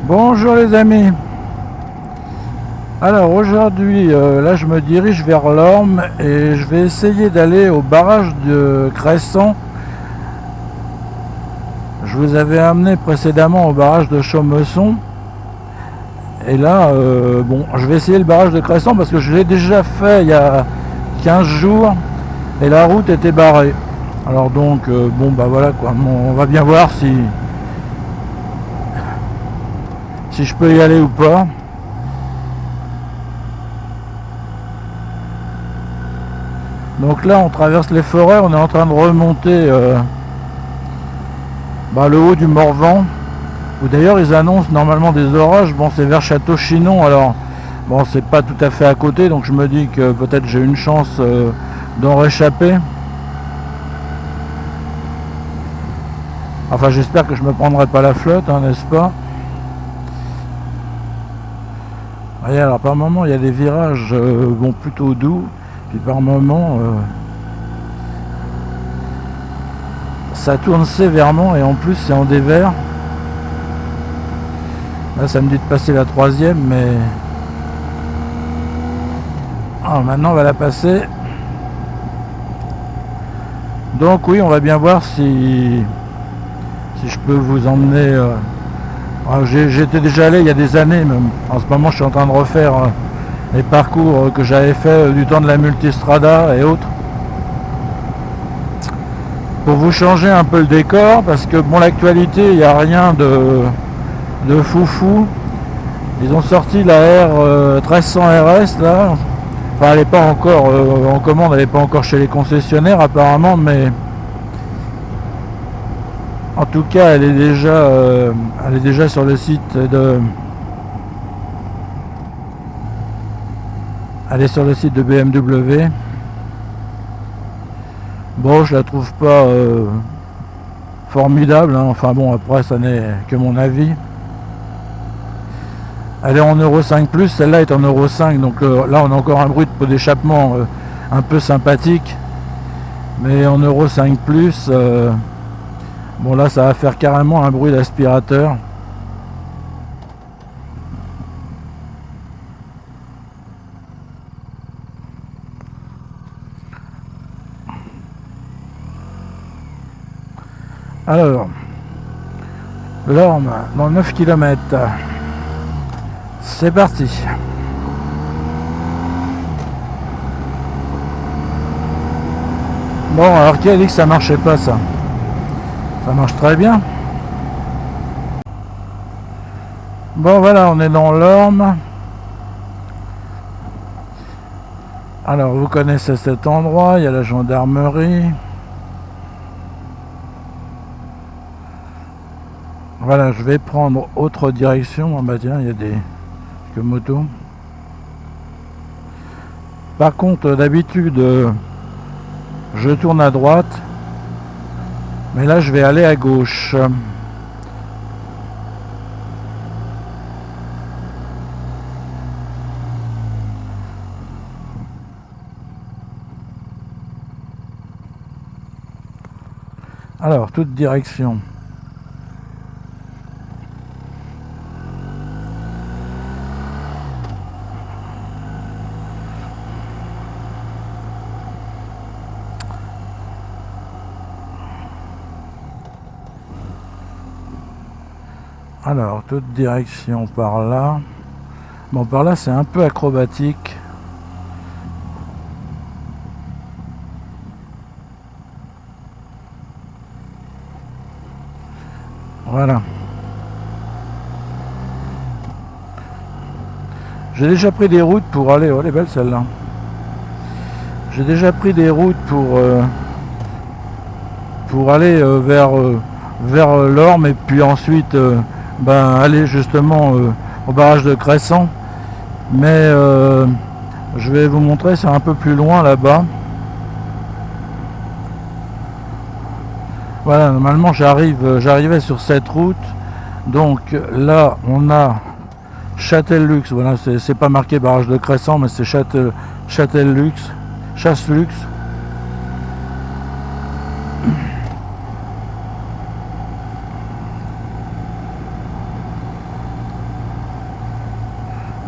Bonjour les amis. Alors aujourd'hui, là je me dirige vers l'Orme et je vais essayer d'aller au barrage de Cresson. Je vous avais amené précédemment au barrage de Chaumesson. Et là, bon, je vais essayer le barrage de Cresson parce que je l'ai déjà fait il y a 15 jours et la route était barrée. Alors donc, bon bah voilà quoi, bon, on va bien voir si je peux y aller ou pas. Donc là on traverse les forêts, on est en train de remonter le haut du Morvan, où d'ailleurs ils annoncent normalement des orages. Bon, c'est vers Château-Chinon, alors bon, c'est pas tout à fait à côté, donc je me dis que peut-être j'ai une chance d'en réchapper. Enfin, j'espère que je me prendrai pas la flotte, hein, n'est-ce pas? Voyez, alors par moment il y a des virages bon, plutôt doux, puis par moment ça tourne sévèrement et en plus c'est en dévers. Là ça me dit de passer la troisième, mais maintenant on va la passer. Donc oui, on va bien voir si je peux vous emmener. J'étais déjà allé il y a des années, même. En ce moment je suis en train de refaire les parcours que j'avais fait du temps de la Multistrada et autres, pour vous changer un peu le décor, parce que bon, l'actualité, il n'y a rien de foufou. Ils ont sorti la R 1300 RS là. Enfin, elle n'est pas encore en commande, elle n'est pas encore chez les concessionnaires apparemment, mais en tout cas elle est déjà sur le site de BMW. Bon, je la trouve pas formidable, hein. Enfin bon, après ça n'est que mon avis. Elle est en Euro 5+, celle-là est en Euro 5, donc là on a encore un bruit de d'échappement un peu sympathique. Mais en Euro 5+, bon là ça va faire carrément un bruit d'aspirateur. Alors, l'Orme dans 9 km. C'est parti. Bon, alors qui a dit que ça marchait pas, ça? Ça marche très bien. Bon, voilà, on est dans l'Orme. Alors, vous connaissez cet endroit, il y a la gendarmerie. Voilà, je vais prendre autre direction. Bah tiens, il y a des motos. Par contre, d'habitude, je tourne à droite. Mais là, je vais aller à gauche. Alors, toute direction. Alors, toute direction par là. Bon, par là, c'est un peu acrobatique. Voilà. J'ai déjà pris des routes pour aller... Oh, elle est belle celle-là. J'ai déjà pris des routes pour aller vers l'Orme et puis ensuite aller justement au barrage de Cresson. Mais je vais vous montrer, c'est un peu plus loin là-bas. Voilà, normalement j'arrivais sur cette route. Donc là on a Châtel-Lux. Voilà, c'est pas marqué barrage de Cresson, mais c'est Châtel-Lux, Chasse-Lux.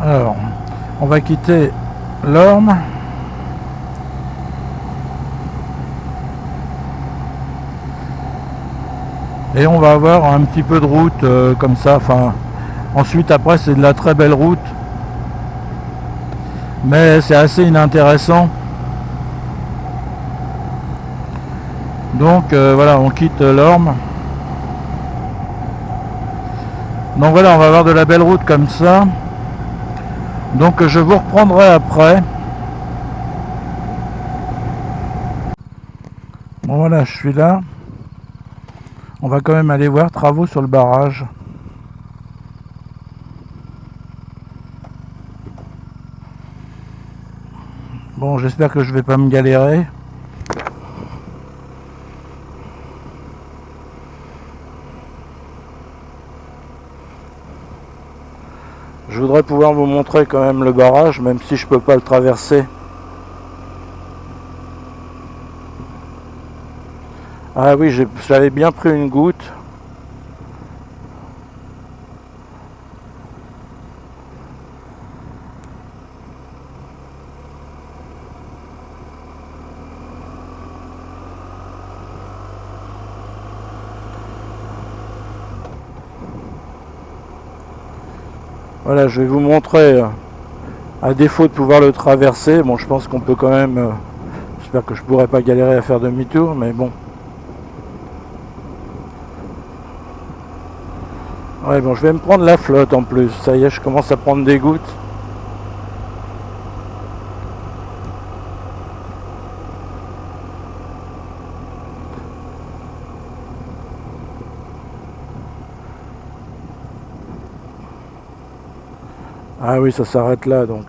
Alors, on va quitter l'Orne. Et on va avoir un petit peu de route comme ça. Enfin, ensuite, après, c'est de la très belle route. Mais c'est assez inintéressant. Donc voilà, on quitte l'Orne. Donc voilà, on va avoir de la belle route comme ça. Donc je vous reprendrai après. Bon voilà, je suis là. On va quand même aller voir travaux sur le barrage. Bon, j'espère que je vais pas me galérer. Je voudrais pouvoir vous montrer quand même le barrage, même si je peux pas le traverser. Ah oui, j'avais bien pris une goutte. Voilà, je vais vous montrer, à défaut de pouvoir le traverser. Bon, je pense qu'on peut quand même... j'espère que je pourrai pas galérer à faire demi-tour, mais bon. Ouais, bon, je vais me prendre la flotte en plus. Ça y est, je commence à prendre des gouttes. Ah oui, ça s'arrête là, donc.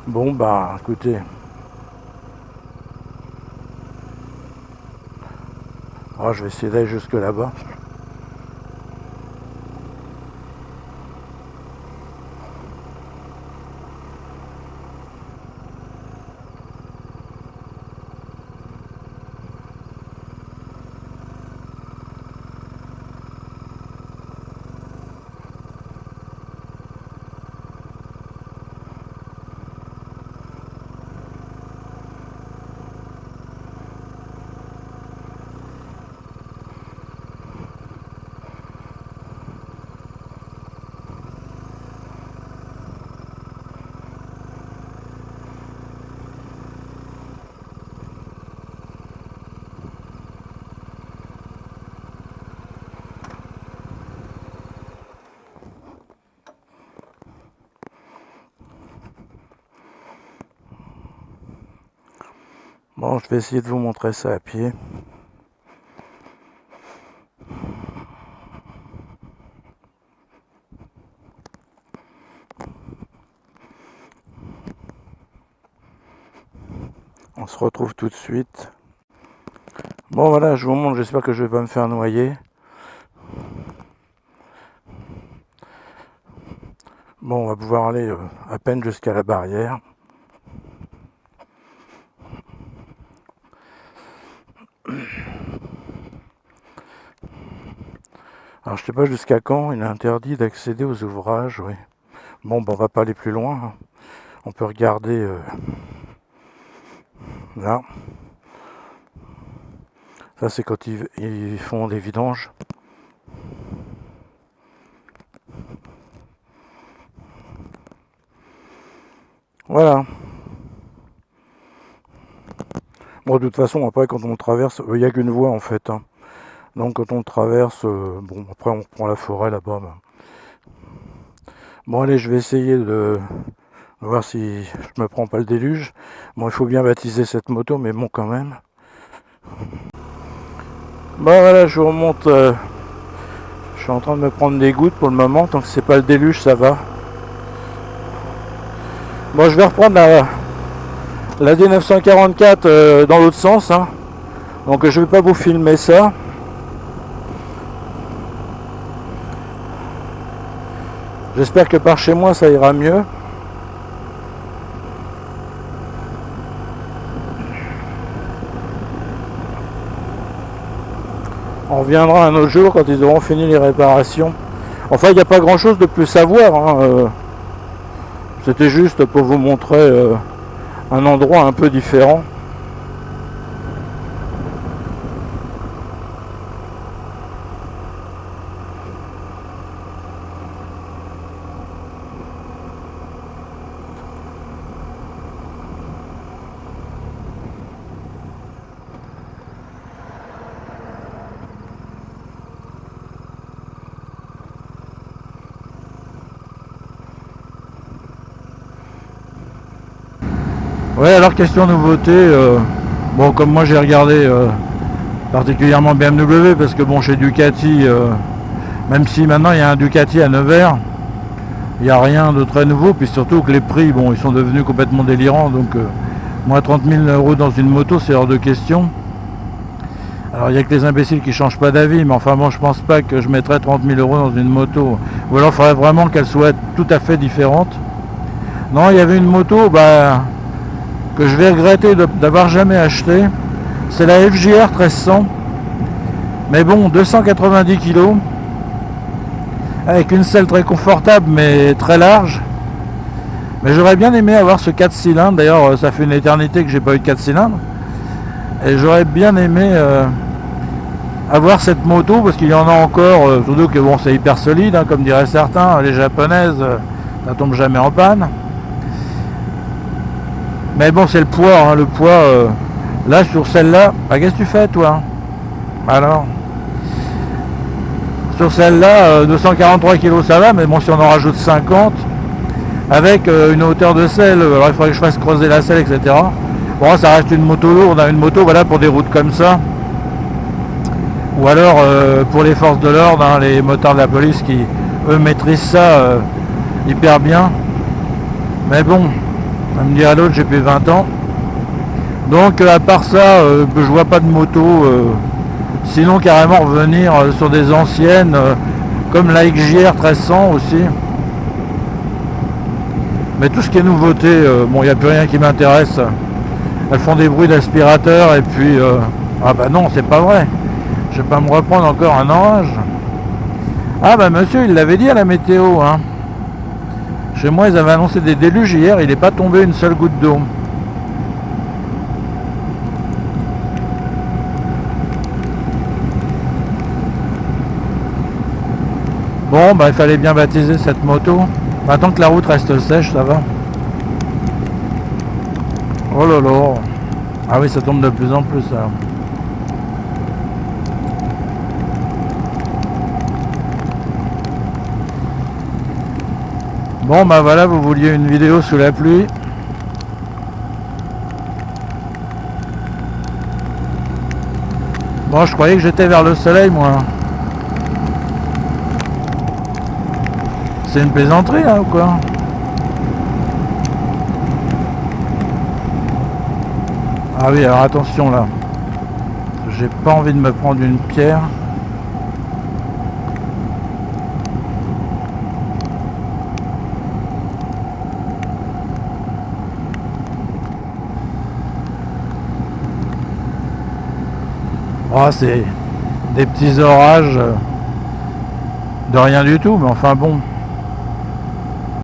Bon, bah, écoutez. Oh, je vais essayer d'aller jusque là-bas. Bon, je vais essayer de vous montrer ça à pied. On se retrouve tout de suite. Bon voilà, je vous montre, j'espère que je vais pas me faire noyer. Bon, on va pouvoir aller à peine jusqu'à la barrière. Alors je sais pas jusqu'à quand il est interdit d'accéder aux ouvrages, oui. Bon, ben, on va pas aller plus loin, hein. On peut regarder là. Ça c'est quand ils font des vidanges. Voilà. Bon, de toute façon, après quand on traverse, il n'y a qu'une voie en fait, hein. Donc quand on traverse, bon après on reprend la forêt là-bas. Ben. Bon allez, je vais essayer de voir si je me prends pas le déluge. Bon, il faut bien baptiser cette moto, mais bon quand même. Bon voilà, je vous remonte. Je suis en train de me prendre des gouttes pour le moment, tant que c'est pas le déluge, ça va. Bon, je vais reprendre la D944 dans l'autre sens, hein. Donc je vais pas vous filmer ça. J'espère que par chez moi ça ira mieux. On reviendra un autre jour quand ils auront fini les réparations. Enfin, il n'y a pas grand chose de plus à voir, hein. C'était juste pour vous montrer un endroit un peu différent. Ouais, alors question nouveauté, bon, comme moi j'ai regardé particulièrement BMW, parce que bon, chez Ducati, même si maintenant il y a un Ducati à Nevers, il n'y a rien de très nouveau, puis surtout que les prix, bon, ils sont devenus complètement délirants, donc moi 30 000 € dans une moto, c'est hors de question. Alors il n'y a que les imbéciles qui changent pas d'avis, mais enfin bon, je pense pas que je mettrais 30 000 € dans une moto, ou alors il faudrait vraiment qu'elle soit tout à fait différente. Non, il y avait une moto, que je vais regretter d'avoir jamais acheté, c'est la FJR 1300, mais bon, 290 kg, avec une selle très confortable mais très large. Mais j'aurais bien aimé avoir ce 4 cylindres, d'ailleurs ça fait une éternité que j'ai pas eu de 4 cylindres, et j'aurais bien aimé avoir cette moto, parce qu'il y en a encore, surtout que bon, c'est hyper solide, hein, comme diraient certains, les japonaises, ça tombe jamais en panne. Mais bon, c'est le poids, hein, le poids. Là, sur celle-là, qu'est-ce que tu fais, toi? Alors, sur celle-là, 243 kg, ça va, mais bon, si on en rajoute 50, avec une hauteur de selle, alors il faudrait que je fasse creuser la selle, etc. Bon, ça reste une moto lourde, hein, une moto, voilà, pour des routes comme ça. Ou alors, pour les forces de l'ordre, hein, les motards de la police qui, eux, maîtrisent ça hyper bien. Mais bon, ça me dit à l'autre, j'ai plus 20 ans. Donc à part ça, je vois pas de moto. Sinon carrément revenir sur des anciennes, comme la XJR 1300 aussi. Mais tout ce qui est nouveauté, bon, il n'y a plus rien qui m'intéresse. Elles font des bruits d'aspirateur et puis... ah bah non, c'est pas vrai. Je vais pas me reprendre encore un orage. Ah bah monsieur, il l'avait dit à la météo, hein. Chez moi, ils avaient annoncé des déluges hier, il n'est pas tombé une seule goutte d'eau. Bon, il fallait bien baptiser cette moto. Tant que la route reste sèche, ça va. Oh là là. Ah oui, ça tombe de plus en plus, ça. Bon, voilà, vous vouliez une vidéo sous la pluie. Bon, je croyais que j'étais vers le soleil, moi. C'est une plaisanterie, là, ou quoi? Ah oui, alors attention, là. J'ai pas envie de me prendre une pierre. Oh, c'est des petits orages de rien du tout, mais enfin bon.